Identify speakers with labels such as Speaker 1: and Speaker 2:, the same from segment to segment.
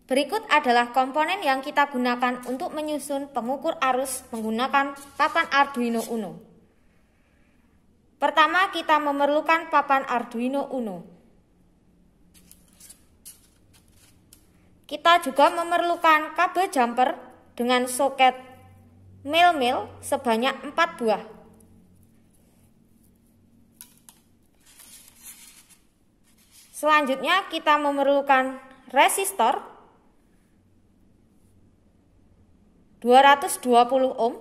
Speaker 1: Berikut adalah komponen yang kita gunakan untuk menyusun pengukur arus menggunakan papan Arduino Uno. Pertama, kita memerlukan papan Arduino Uno. Kita juga memerlukan kabel jumper dengan soket mil-mil sebanyak 4 buah. Selanjutnya kita memerlukan resistor 220 ohm,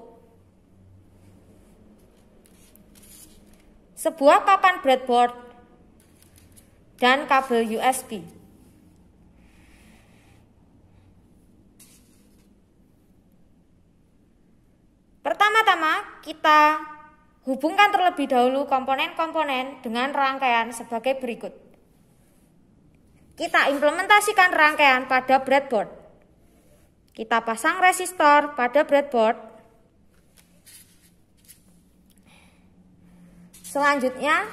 Speaker 1: sebuah papan breadboard, dan kabel USB. Pertama-tama kita hubungkan terlebih dahulu komponen-komponen dengan rangkaian sebagai berikut. Kita implementasikan rangkaian pada breadboard. Kita pasang resistor pada breadboard. Selanjutnya,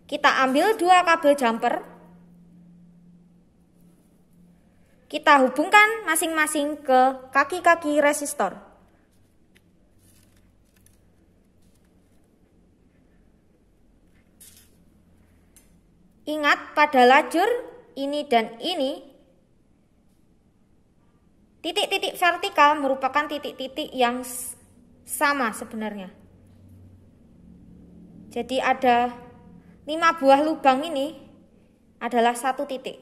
Speaker 1: kita ambil 2 kabel jumper. Kita hubungkan masing-masing ke kaki-kaki resistor. Ingat, pada lajur ini dan ini, titik-titik vertikal merupakan titik-titik yang sama sebenarnya. Jadi ada 5 buah lubang ini adalah 1 titik.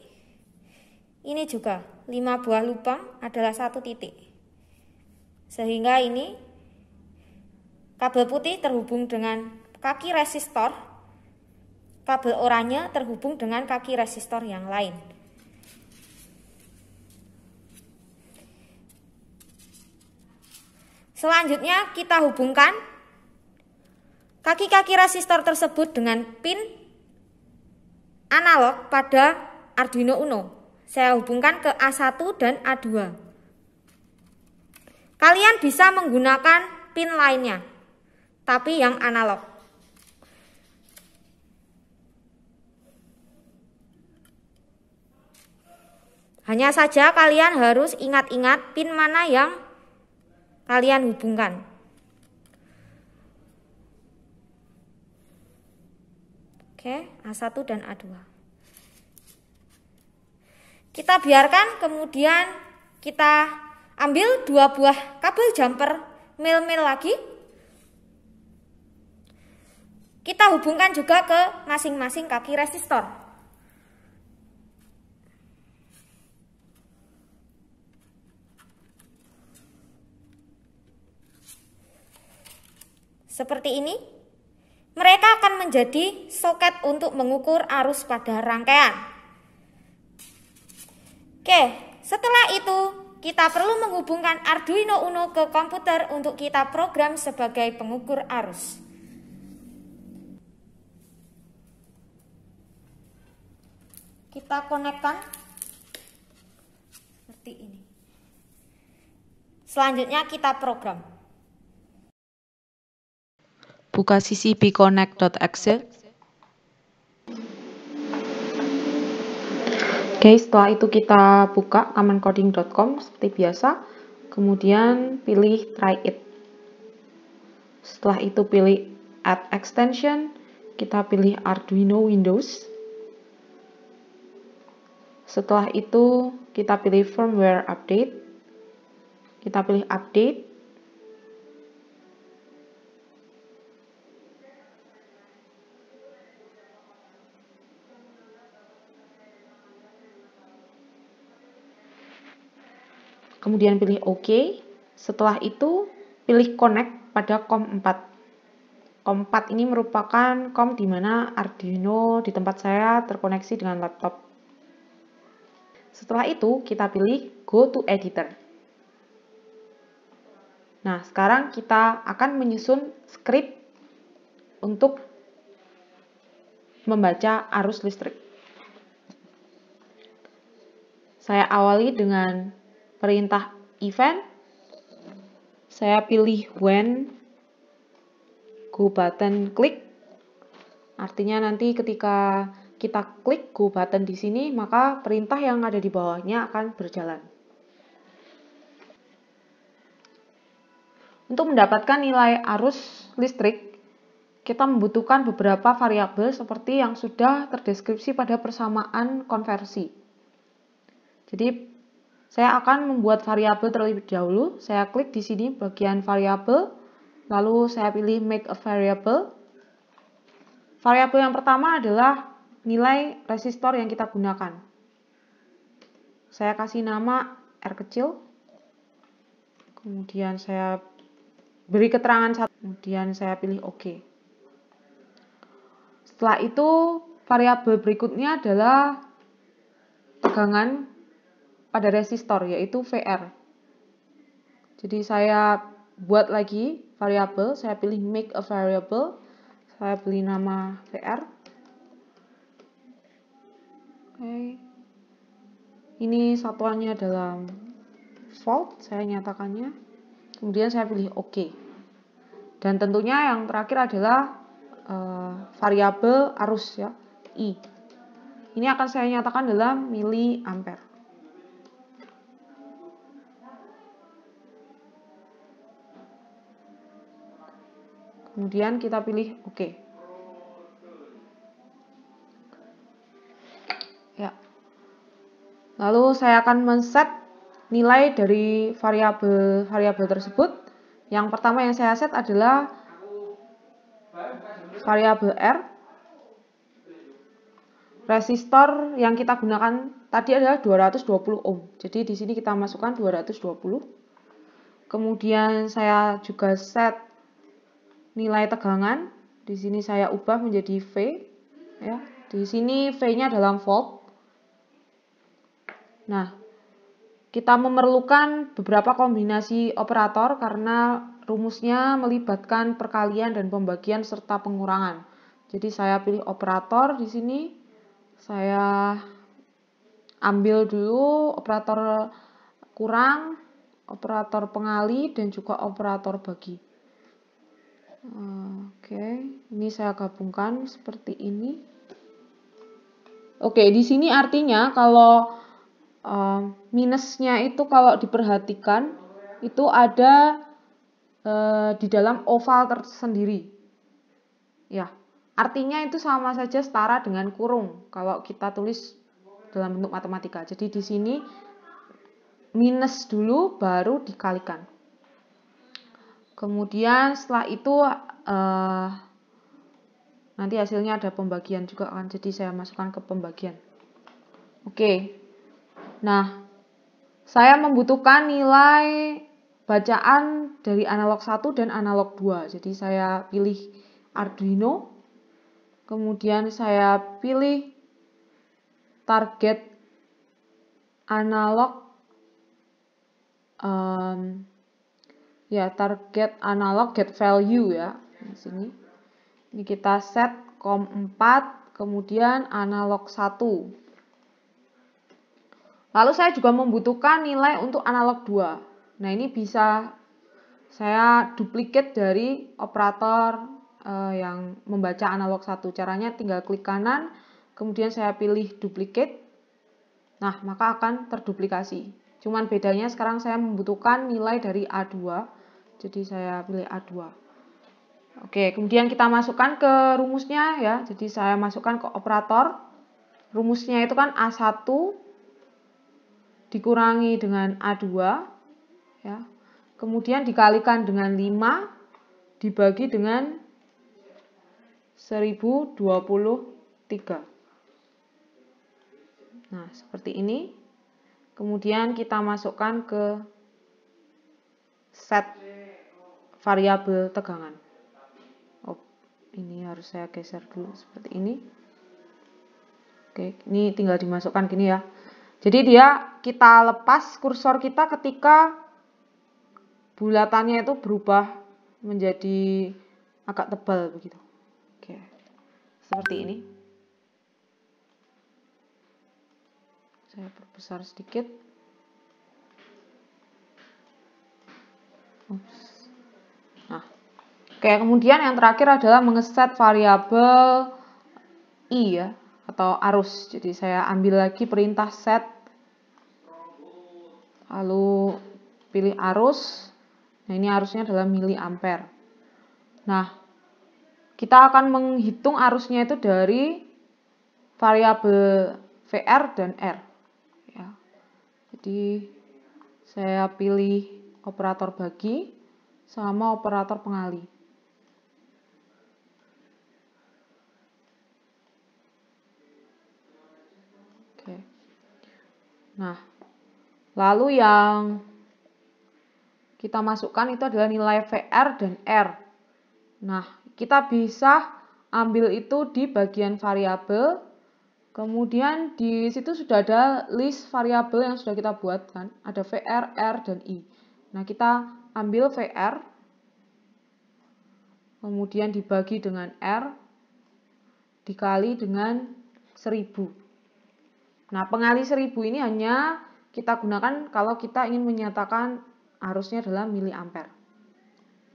Speaker 1: Ini juga 5 buah lubang adalah 1 titik. Sehingga ini kabel putih terhubung dengan kaki resistor, kabel oranye terhubung dengan kaki resistor yang lain. Selanjutnya kita hubungkan kaki-kaki resistor tersebut dengan pin analog pada Arduino Uno. Saya hubungkan ke A1 dan A2. Kalian bisa menggunakan pin lainnya, tapi yang analog. Hanya saja kalian harus ingat-ingat pin mana yang kalian hubungkan. Oke, A1 dan A2. Kita biarkan, kemudian kita ambil 2 buah kabel jumper mil-mil lagi. Kita hubungkan juga ke masing-masing kaki resistor. Seperti ini, mereka akan menjadi soket untuk mengukur arus pada rangkaian. Oke, setelah itu kita perlu menghubungkan Arduino Uno ke komputer untuk kita program sebagai pengukur arus. Kita konekkan seperti ini. Selanjutnya kita program.
Speaker 2: Buka sisi bconnect.exe. Oke, setelah itu kita buka commandcoding.com seperti biasa. Kemudian pilih try it. Setelah itu pilih add extension. Kita pilih Arduino Windows. Setelah itu kita pilih firmware update. Kita pilih update. Kemudian pilih OK. Setelah itu pilih connect pada COM 4. COM 4 ini merupakan COM di mana Arduino di tempat saya terkoneksi dengan laptop. Setelah itu kita pilih go to editor. Nah, sekarang kita akan menyusun script untuk membaca arus listrik. Saya awali dengan perintah event. Saya pilih when go button click. Artinya nanti ketika kita klik Go button di sini, maka perintah yang ada di bawahnya akan berjalan. Untuk mendapatkan nilai arus listrik, kita membutuhkan beberapa variabel seperti yang sudah terdeskripsi pada persamaan konversi. Jadi, saya akan membuat variabel terlebih dahulu. Saya klik di sini bagian variabel, lalu saya pilih Make a Variable. Variabel yang pertama adalah nilai resistor yang kita gunakan. Saya kasih nama R kecil. Kemudian saya beri keterangan satu. Kemudian saya pilih OK. Setelah itu, variabel berikutnya adalah tegangan pada resistor, yaitu VR. Jadi saya buat lagi variabel, saya pilih Make a Variable. Saya beri nama VR. Oke. Ini satuannya dalam volt, saya nyatakannya. Kemudian saya pilih OK. Dan tentunya yang terakhir adalah variabel arus ya, I. Ini akan saya nyatakan dalam miliampere. Kemudian kita pilih OK. Ya. Lalu saya akan men-set nilai dari variabel tersebut. Yang pertama yang saya set adalah variabel R. Resistor yang kita gunakan tadi adalah 220 ohm. Jadi di sini kita masukkan 220. Kemudian saya juga set nilai tegangan. Di sini saya ubah menjadi V. Ya. Di sini V-nya dalam volt. Nah, kita memerlukan beberapa kombinasi operator karena rumusnya melibatkan perkalian dan pembagian serta pengurangan. Jadi saya pilih operator di sini. Saya ambil dulu operator kurang, operator pengali, dan juga operator bagi. Oke, ini saya gabungkan seperti ini. Oke, di sini artinya kalau minusnya itu kalau diperhatikan itu ada di dalam oval tersendiri. Ya, artinya itu sama saja setara dengan kurung kalau kita tulis dalam bentuk matematika. Jadi di sini minus dulu baru dikalikan. Kemudian setelah itu nanti hasilnya ada pembagian juga kan. Jadi saya masukkan ke pembagian. Oke. Nah, saya membutuhkan nilai bacaan dari analog 1 dan analog 2. Jadi saya pilih Arduino. Kemudian saya pilih target analog target analog get value ya. Di sini. Ini kita set COM 4, kemudian analog 1. Lalu saya juga membutuhkan nilai untuk analog 2. Nah, ini bisa saya duplicate dari operator yang membaca analog 1. Caranya tinggal klik kanan, kemudian saya pilih duplicate. Nah, maka akan terduplikasi. Cuman bedanya sekarang saya membutuhkan nilai dari A2. Jadi saya pilih A2. Oke, kemudian kita masukkan ke rumusnya ya. Jadi saya masukkan ke operator. Rumusnya itu kan A1 dikurangi dengan A2 ya. Kemudian dikalikan dengan 5 dibagi dengan 1023. Nah, seperti ini. Kemudian kita masukkan ke set variabel tegangan. Ini harus saya geser dulu seperti ini. Oke, ini tinggal dimasukkan gini ya. Jadi kita lepas kursor kita ketika bulatannya itu berubah menjadi agak tebal begitu. Oke, seperti ini. Saya perbesar sedikit. Nah, oke, kemudian yang terakhir adalah mengeset variabel I ya, atau arus. Jadi saya ambil lagi perintah set, lalu pilih arus. Nah, ini arusnya adalah miliampere. Nah, kita akan menghitung arusnya itu dari variabel VR dan R. Ya. Jadi saya pilih operator bagi sama operator pengali. Oke. Nah, lalu yang kita masukkan itu adalah nilai VR dan R. Nah, kita bisa ambil itu di bagian variabel. Kemudian di situ sudah ada list variabel yang sudah kita buat kan. Ada VR, R, dan I. Nah, kita ambil VR. Kemudian dibagi dengan R. Dikali dengan 1000. Nah, pengali 1000 ini hanya kita gunakan kalau kita ingin menyatakan arusnya adalah miliampere.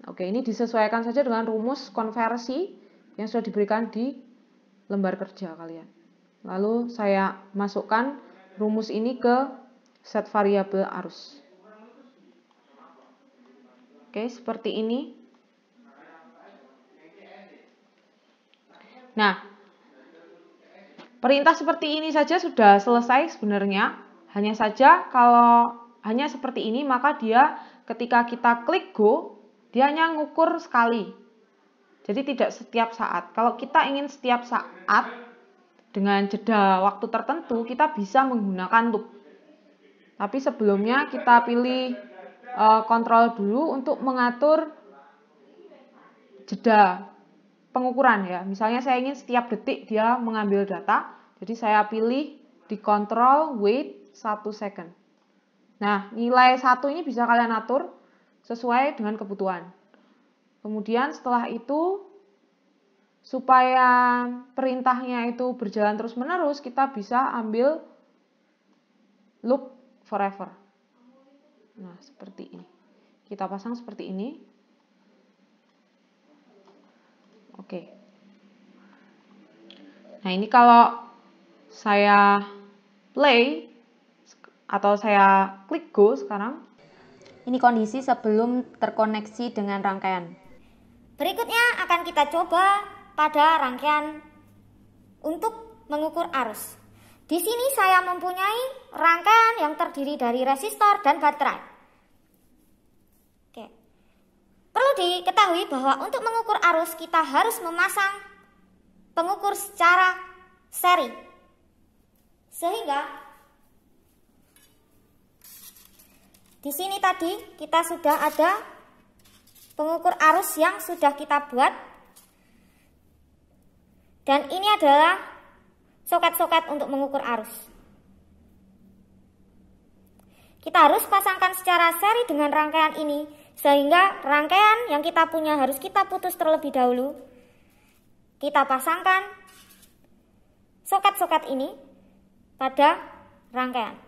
Speaker 2: Oke, ini disesuaikan saja dengan rumus konversi yang sudah diberikan di lembar kerja kalian. Lalu saya masukkan rumus ini ke set variabel arus. Oke, seperti ini. Nah, perintah seperti ini saja sudah selesai sebenarnya. Hanya saja kalau hanya seperti ini, maka dia ketika kita klik go, dia hanya ngukur sekali. Jadi tidak setiap saat. Kalau kita ingin setiap saat dengan jeda waktu tertentu, kita bisa menggunakan loop. Tapi sebelumnya kita pilih kontrol dulu untuk mengatur jeda pengukuran ya. Misalnya saya ingin setiap detik dia mengambil data, jadi saya pilih di kontrol wait 1 second. Nah, nilai 1 ini bisa kalian atur sesuai dengan kebutuhan. Kemudian setelah itu, supaya perintahnya itu berjalan terus-menerus, kita bisa ambil loop forever. Nah, seperti ini. Kita pasang seperti ini. Oke. Nah, ini kalau saya play atau saya klik go sekarang.
Speaker 1: Ini kondisi sebelum terkoneksi dengan rangkaian. Berikutnya akan kita coba pada rangkaian untuk mengukur arus. Di sini saya mempunyai rangkaian yang terdiri dari resistor dan baterai. Oke. Perlu diketahui bahwa untuk mengukur arus kita harus memasang pengukur secara seri. Sehingga di sini tadi kita sudah ada pengukur arus yang sudah kita buat. Dan ini adalah soket-soket untuk mengukur arus. Kita harus pasangkan secara seri dengan rangkaian ini, sehingga rangkaian yang kita punya harus kita putus terlebih dahulu. Kita pasangkan soket-soket ini pada rangkaian.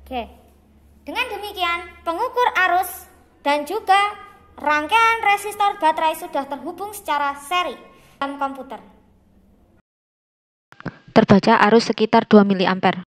Speaker 1: Oke, dengan demikian pengukur arus dan juga rangkaian resistor baterai sudah terhubung secara seri dalam komputer. Terbaca arus sekitar 2 mA.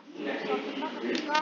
Speaker 1: sensor kita ketika